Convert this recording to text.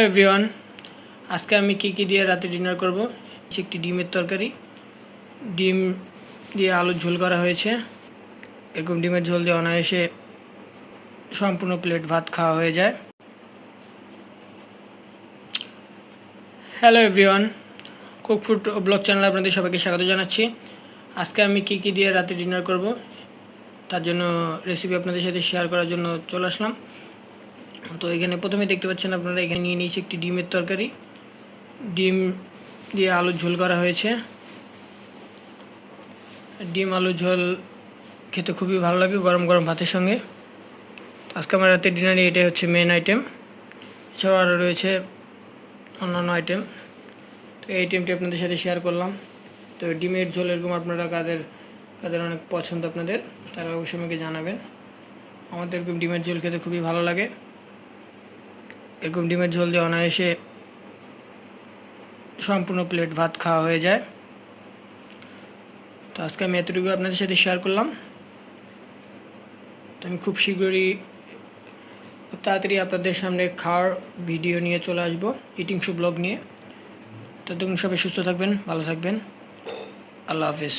Everyone, আজকে আমি কি দিয়ে রাতে ডিনার করব। একটি ডিমের তরকারি, ডিম দিয়ে আলুর ঝোল করা হয়েছে। এরকম ডিমের ঝোল দিয়ে অনায়াসে সম্পূর্ণ প্লেট ভাত খাওয়া হয়ে যায়। Hello everyone, cook food blog চ্যানেলে আপনাদের সবাইকে স্বাগত জানাচ্ছি। আজকে আমি কি দিয়ে রাতে ডিনার করব তার জন্য রেসিপি আপনাদের সাথে শেয়ার করার জন্য চলে আসলাম। তো এখানে প্রথমে দেখতে পাচ্ছেন আপনারা, এখানে নিয়ে নিয়েছি একটি ডিমের তরকারি, ডিম দিয়ে আলুর ঝোল করা হয়েছে। ডিম আলুর ঝোল খেতে খুবই ভালো লাগে গরম গরম ভাতের সঙ্গে। আজকে আমার রাতের ডিনারে এটাই হচ্ছে মেন আইটেম। এছাড়াও আরও রয়েছে অন্যান্য আইটেম, তো এই আইটেমটি আপনাদের সাথে শেয়ার করলাম। তো ডিমের ঝোল এরকম আপনারা কাদের অনেক পছন্দ আপনাদের, তারা অবশ্যই আমাকে জানাবেন। আমাদের এরকম ডিমের ঝোল খেতে খুবই ভালো লাগে। এরকম ডিমের ঝোল দিয়ে অনায়াসে সম্পূর্ণ প্লেট ভাত খাওয়া হয়ে যায়। তো আজকে আমি এতটুকু আপনাদের সাথে শেয়ার করলাম। তো আমি খুব তাড়াতাড়ি আপনাদের সামনে খাওয়ার ভিডিও নিয়ে চলে আসবো, ইটিং শো ব্লগ নিয়ে। ততক্ষণ সবাই সুস্থ থাকবেন, ভালো থাকবেন। আল্লাহ হাফেজ।